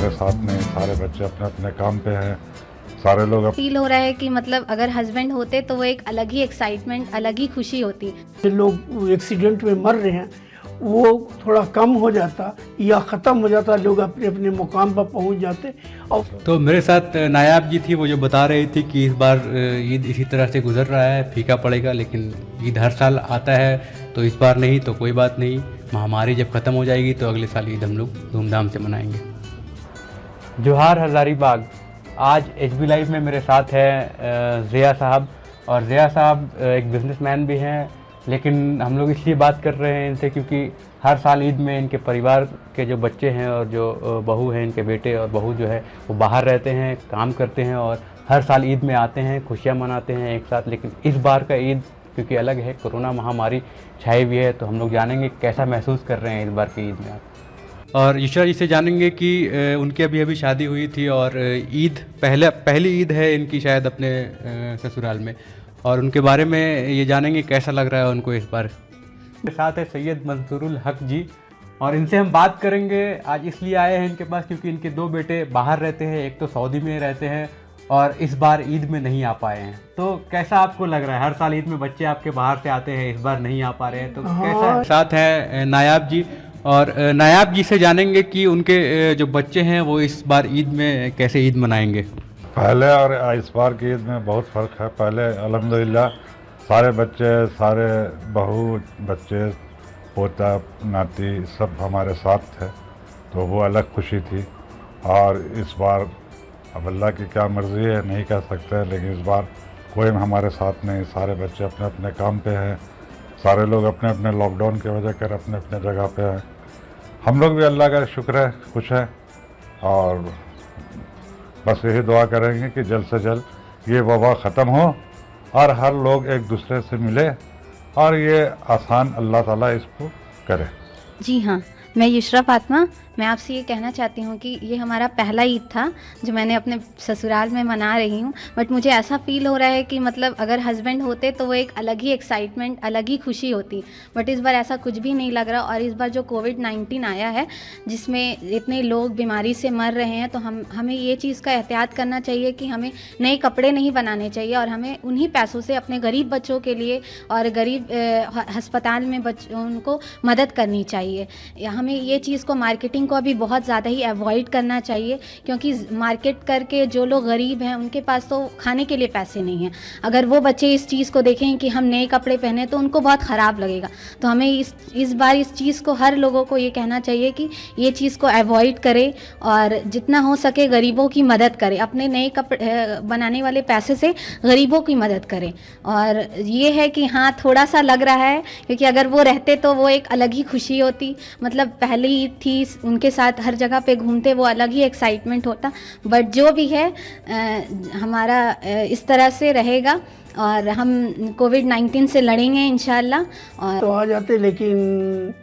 हमारे साथ नहीं, सारे बच्चे अपने अपने काम पे हैं, सारे लोग फील हो रहा है कि मतलब अगर हस्बैंड होते तो वो एक अलग ही एक्साइटमेंट, अलग ही खुशी होती। जो लोग एक्सीडेंट में मर रहे हैं वो थोड़ा कम हो जाता या ख़त्म हो जाता, लोग अपने अपने मुकाम पर पहुंच जाते। और तो मेरे साथ नायाब जी थी, वो जो बता रही थी कि इस बार ईद इसी तरह से गुजर रहा है, फीका पड़ेगा, लेकिन ईद हर साल आता है तो इस बार नहीं तो कोई बात नहीं, महामारी जब ख़त्म हो जाएगी तो अगले साल ईद हम लोग धूमधाम से मनाएंगे। जोहार हज़ारीबाग। आज HB लाइव में मेरे साथ है ज़िया साहब, और ज़िया साहब एक बिजनेसमैन भी हैं, लेकिन हम लोग इसलिए बात कर रहे हैं इनसे क्योंकि हर साल ईद में इनके परिवार के जो बच्चे हैं और जो बहू हैं, इनके बेटे और बहू जो है वो बाहर रहते हैं, काम करते हैं और हर साल ईद में आते हैं, खुशियाँ मनाते हैं एक साथ। लेकिन इस बार का ईद क्योंकि अलग है, कोरोना महामारी छाई हुई है, तो हम लोग जानेंगे कैसा महसूस कर रहे हैं इस बार की ईद में आप। और ईशा जी से जानेंगे कि उनकी अभी अभी शादी हुई थी और ईद पहली ईद है इनकी शायद अपने ससुराल में, और उनके बारे में ये जानेंगे कैसा लग रहा है उनको इस बार। मेरे साथ है सैयद मंसूरुल हक जी, और इनसे हम बात करेंगे। आज इसलिए आए हैं इनके पास क्योंकि इनके दो बेटे बाहर रहते हैं, एक तो सऊदी में रहते हैं और इस बार ईद में नहीं आ पाए हैं। तो कैसा आपको लग रहा है? हर साल ईद में बच्चे आपके बाहर से आते हैं, इस बार नहीं आ पा रहे हैं, तो कैसा है? साथ है नायाब जी, और नायाब जी से जानेंगे कि उनके जो बच्चे हैं वो इस बार ईद में कैसे ईद मनाएंगे। पहले और इस बार की ईद में बहुत फ़र्क है। पहले अल्हम्दुलिल्लाह सारे बच्चे, सारे बहू बच्चे, पोता नाती सब हमारे साथ थे, तो वो अलग खुशी थी। और इस बार अब अल्लाह की क्या मर्ज़ी है नहीं कह सकते, लेकिन इस बार कोई हमारे साथ नहीं, सारे बच्चे अपने अपने काम पे हैं, सारे लोग अपने अपने लॉकडाउन की वजह कर अपने अपने जगह पे हैं। हम लोग भी अल्लाह का शुक्र है, खुश है, और बस यही दुआ करेंगे कि जल्द से जल्द ये वबा ख़त्म हो और हर लोग एक दूसरे से मिले और ये आसान अल्लाह ताला इसको करे। जी हाँ, मैं युशरा फातिमा। मैं आपसे ये कहना चाहती हूँ कि ये हमारा पहला ईद था जो मैंने अपने ससुराल में मना रही हूँ, बट मुझे ऐसा फील हो रहा है कि मतलब अगर हस्बैंड होते तो वो एक अलग ही एक्साइटमेंट, अलग ही खुशी होती। बट इस बार ऐसा कुछ भी नहीं लग रहा, और इस बार जो कोविड-19 आया है जिसमें इतने लोग बीमारी से मर रहे हैं, तो हमें ये चीज़ का एहतियात करना चाहिए कि हमें नए कपड़े नहीं बनाने चाहिए, और हमें उन्हीं पैसों से अपने गरीब बच्चों के लिए और गरीब अस्पताल में उनको मदद करनी चाहिए। हमें ये चीज़ को, मार्केटिंग को अभी बहुत ज़्यादा ही अवॉइड करना चाहिए, क्योंकि मार्केट करके जो लोग गरीब हैं उनके पास तो खाने के लिए पैसे नहीं हैं। अगर वो बच्चे इस चीज़ को देखें कि हम नए कपड़े पहने तो उनको बहुत ख़राब लगेगा। तो हमें इस बार इस चीज़ को, हर लोगों को ये कहना चाहिए कि ये चीज़ को अवॉइड करें और जितना हो सके गरीबों की मदद करें, अपने नए कपड़े बनाने वाले पैसे से गरीबों की मदद करें। और ये है कि हाँ, थोड़ा सा लग रहा है क्योंकि अगर वो रहते तो वो एक अलग ही खुशी होती, मतलब पहली ईद थी, उनके साथ हर जगह पे घूमते, वो अलग ही एक्साइटमेंट होता। बट जो भी है हमारा इस तरह से रहेगा और हम कोविड-19 से लड़ेंगे इंशाल्लाह। और तो आ जाते, लेकिन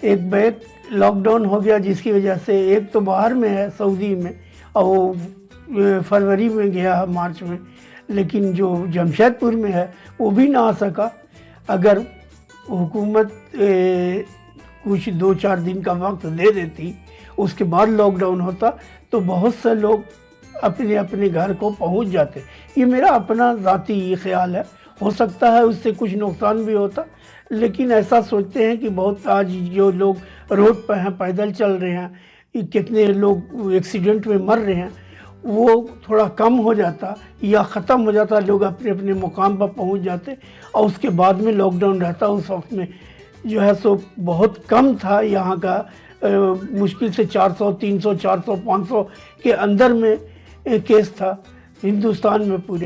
एक बैग लॉकडाउन हो गया जिसकी वजह से एक तो बाहर में है सऊदी में, और वो फरवरी में गया मार्च में, लेकिन जो जमशेदपुर में है वो भी ना आ सका। अगर हुकूमत कुछ 2-4 दिन का वक्त दे देती, उसके बाद लॉकडाउन होता, तो बहुत से लोग अपने अपने घर को पहुंच जाते। ये मेरा अपना ज़ाती ख्याल है, हो सकता है उससे कुछ नुकसान भी होता, लेकिन ऐसा सोचते हैं कि बहुत आज जो लोग रोड पर हैं, पैदल चल रहे हैं, कितने लोग एक्सीडेंट में मर रहे हैं, वो थोड़ा कम हो जाता या ख़त्म हो जाता, लोग अपने अपने मुकाम पर पहुंच जाते। और उसके बाद में लॉकडाउन रहता, उस वक्त में जो है सो बहुत कम था यहाँ का, मुश्किल से 400, 300, 400, 500 के अंदर में केस था हिंदुस्तान में पूरे।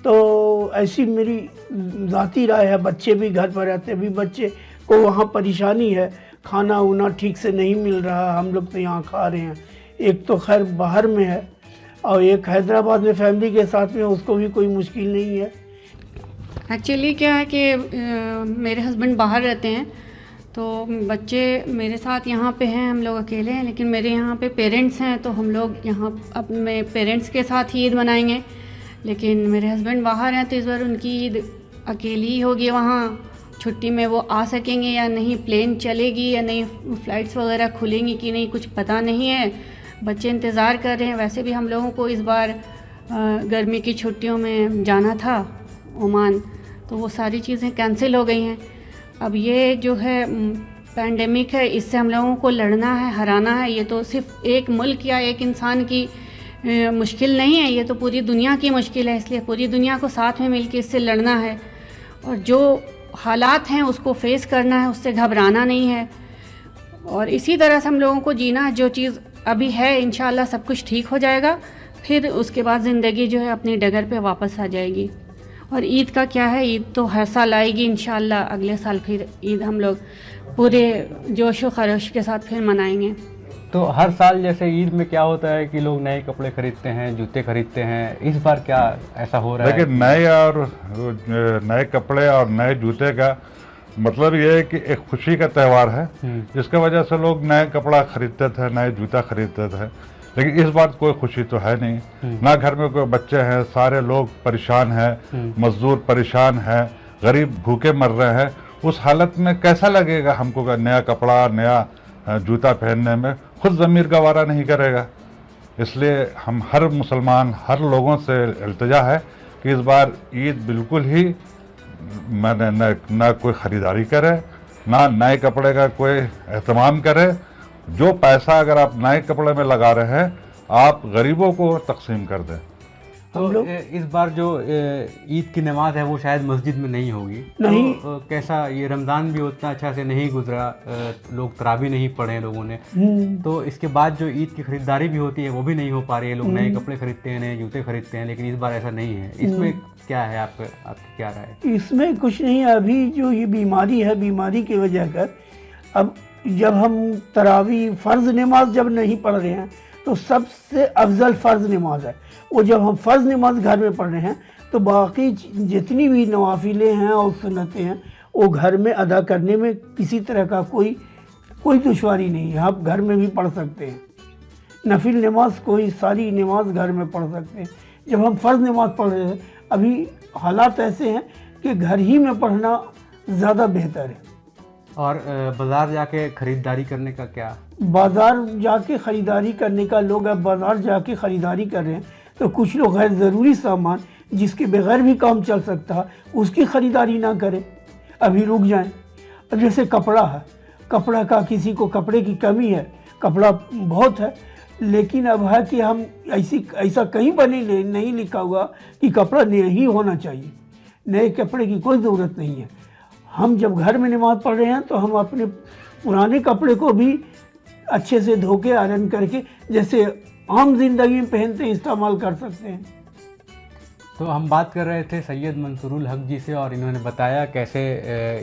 तो ऐसी मेरी ज़ाती राय है। बच्चे भी घर पर रहते, अभी बच्चे को वहाँ परेशानी है, खाना उना ठीक से नहीं मिल रहा, हम लोग तो यहाँ खा रहे हैं। एक तो खैर बाहर में है और एक हैदराबाद में फैमिली के साथ में, उसको भी कोई मुश्किल नहीं है। एक्चुअली क्या है कि मेरे हस्बैंड बाहर रहते हैं, तो बच्चे मेरे साथ यहाँ पे हैं, हम लोग अकेले हैं, लेकिन मेरे यहाँ पे पेरेंट्स हैं, तो हम लोग यहाँ अपने पेरेंट्स के साथ ही ईद मनाएंगे। लेकिन मेरे हस्बैंड बाहर हैं, तो इस बार उनकी ईद अकेली ही होगी। वहाँ छुट्टी में वो आ सकेंगे या नहीं, प्लेन चलेगी या नहीं, फ़्लाइट्स वगैरह खुलेंगी कि नहीं, कुछ पता नहीं है। बच्चे इंतज़ार कर रहे हैं। वैसे भी हम लोगों को इस बार गर्मी की छुट्टियों में जाना था ओमान, तो वो सारी चीज़ें कैंसिल हो गई हैं। अब ये जो है पैंडेमिक है, इससे हम लोगों को लड़ना है, हराना है। ये तो सिर्फ एक मुल्क या एक इंसान की मुश्किल नहीं है, ये तो पूरी दुनिया की मुश्किल है। इसलिए पूरी दुनिया को साथ में मिलकर इससे लड़ना है और जो हालात हैं उसको फेस करना है, उससे घबराना नहीं है। और इसी तरह से हम लोगों को जीना है। जो चीज़ अभी है इंशाल्लाह सब कुछ ठीक हो जाएगा, फिर उसके बाद ज़िंदगी जो है अपनी डगर पे वापस आ जाएगी। और ईद का क्या है, ईद तो हर साल आएगी इंशाल्लाह। अगले साल फिर ईद हम लोग पूरे जोश व खरोश के साथ फिर मनाएंगे। तो हर साल जैसे ईद में क्या होता है कि लोग नए कपड़े खरीदते हैं, जूते खरीदते हैं, इस बार क्या ऐसा हो रहा है? लेकिन नए कपड़े और नए जूते का मतलब ये है कि एक खुशी का त्यौहार है, जिसके वजह से लोग नए कपड़ा खरीदते थे, नए जूता खरीदते थे। लेकिन इस बार कोई खुशी तो है नहीं, ना घर में कोई बच्चे हैं, सारे लोग परेशान हैं, मजदूर परेशान हैं, गरीब भूखे मर रहे हैं। उस हालत में कैसा लगेगा हमको का नया कपड़ा, नया जूता पहनने में खुद ज़मीर गवारा नहीं करेगा। इसलिए हम हर मुसलमान, हर लोगों से इल्तिजा है कि इस बार ईद बिल्कुल ही मैंने न कोई ख़रीदारी करे, ना नए कपड़े का कोई एहतमाम करे। जो पैसा अगर आप नए कपड़े में लगा रहे हैं, आप गरीबों को तकसीम कर दें। तो इस बार जो ईद की नमाज है वो शायद मस्जिद में नहीं होगी। नहीं। तो कैसा, ये रमज़ान भी उतना अच्छा से नहीं गुजरा, लोग तरावी नहीं पढ़े लोगों ने, तो इसके बाद जो ईद की खरीदारी भी होती है वो भी नहीं हो पा रही है। लोग नए कपड़े खरीदते हैं, नए जूते खरीदते हैं, लेकिन इस बार ऐसा नहीं है। इसमें क्या है, आपकी क्या राय है? इसमें कुछ नहीं है। अभी जो ये बीमारी है, बीमारी की वजह कर अब जब हम तरावी फ़र्ज़ नमाज जब नहीं पढ़ रहे हैं तो सबसे अफजल फ़र्ज़ नमाज है वो। जब हम फ़र्ज़ नमाज घर में पढ़ रहे हैं तो बाकी जितनी भी नवाफिलें हैं और सुन्नतें हैं वो घर में अदा करने में किसी तरह का कोई दुश्वारी नहीं है। आप घर में भी पढ़ सकते हैं नफिल नमाज, कोई सारी नमाज घर में पढ़ सकते हैं। जब हम फ़र्ज़ नमाज पढ़ रहे हैं, अभी हालात ऐसे हैं कि घर ही में पढ़ना ज़्यादा बेहतर है। और बाज़ार जाके ख़रीदारी करने का क्या? बाज़ार जाके ख़रीदारी करने का, लोग अब बाज़ार जाके ख़रीदारी कर रहे हैं तो कुछ लोग गैर ज़रूरी सामान जिसके बगैर भी काम चल सकता है उसकी ख़रीदारी ना करें, अभी रुक जाएं। अब जैसे कपड़ा है, कपड़ा का किसी को कपड़े की कमी है, कपड़ा बहुत है, लेकिन अब है कि हम ऐसा कहीं पर नहीं लिखा हुआ कि कपड़ा नया ही होना चाहिए। नए कपड़े की कोई ज़रूरत नहीं है। हम जब घर में नमाज़ पढ़ रहे हैं तो हम अपने पुराने कपड़े को भी अच्छे से धो के आयरन करके जैसे आम जिंदगी में पहनते हैं इस्तेमाल कर सकते हैं। तो हम बात कर रहे थे सैयद मंसूरुल हक जी से, और इन्होंने बताया कैसे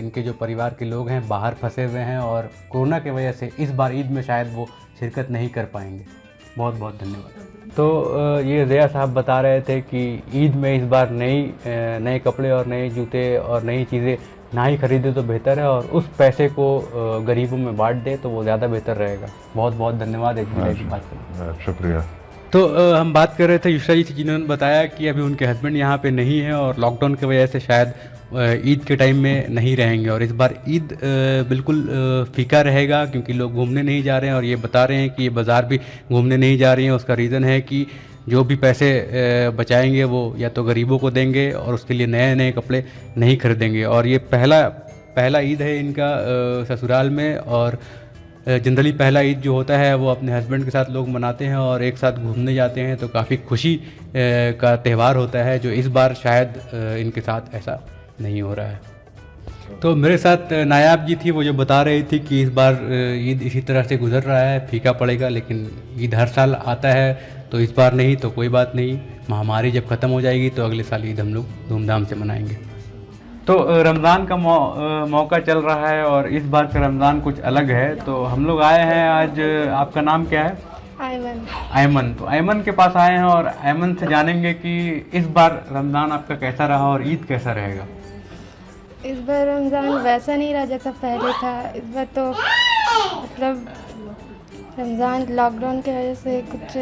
इनके जो परिवार के लोग हैं बाहर फंसे हुए हैं और कोरोना की वजह से इस बार ईद में शायद वो शिरकत नहीं कर पाएंगे। बहुत बहुत धन्यवाद। तो ये ज़िया साहब बता रहे थे कि ईद में इस बार नए कपड़े और नए जूते और नई चीज़ें ना ही खरीदे तो बेहतर है, और उस पैसे को गरीबों में बांट दे तो वो ज़्यादा बेहतर रहेगा। बहुत बहुत धन्यवाद एक मिनट की बात करने। शुक्रिया। तो हम बात कर रहे थे युषरा जी से, जिन्होंने बताया कि अभी उनके हस्बैंड यहाँ पे नहीं है और लॉकडाउन की वजह से शायद ईद के टाइम में नहीं रहेंगे, और इस बार ईद बिल्कुल फीका रहेगा क्योंकि लोग घूमने नहीं जा रहे हैं। और ये बता रहे हैं कि ये बाज़ार भी घूमने नहीं जा रही हैं। उसका रीज़न है कि जो भी पैसे बचाएंगे वो या तो गरीबों को देंगे और उसके लिए नए नए कपड़े नहीं खरीदेंगे। और ये पहला ईद है इनका ससुराल में, और जनरली पहला ईद जो होता है वो अपने हस्बैंड के साथ लोग मनाते हैं और एक साथ घूमने जाते हैं, तो काफ़ी खुशी का त्यौहार होता है, जो इस बार शायद इनके साथ ऐसा नहीं हो रहा है। तो मेरे साथ नायाब जी थी, वो जो बता रही थी कि इस बार ईद इसी तरह से गुजर रहा है, फीका पड़ेगा, लेकिन ईद हर साल आता है, तो इस बार नहीं तो कोई बात नहीं। महामारी जब ख़त्म हो जाएगी तो अगले साल ईद हम लोग धूमधाम से मनाएंगे। तो रमज़ान का मौका चल रहा है और इस बार का रमज़ान कुछ अलग है, तो हम लोग आए हैं आज। आपका नाम क्या है? आयमन। तो आयमन के पास आए हैं और आयमन से जानेंगे कि इस बार रमज़ान आपका कैसा रहा और ईद कैसा रहेगा। इस बार रमज़ान वैसा नहीं रहा जैसा पहले था। इस बार तो मतलब रमज़ान लॉकडाउन की वजह से कुछ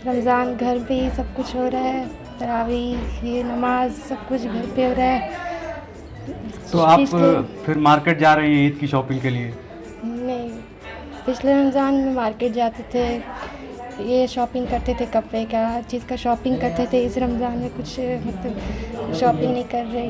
रमज़ान घर पे ही सब कुछ हो रहा है, तरावी ये नमाज सब कुछ घर पे हो रहा है। तो आप फिर मार्केट जा रही हैं ईद की शॉपिंग के लिए? नहीं, पिछले रमज़ान में मार्केट जाते थे, ये शॉपिंग करते थे, कपड़े का हर चीज़ का शॉपिंग करते थे। इस रमज़ान में कुछ मतलब शॉपिंग नहीं कर रहे।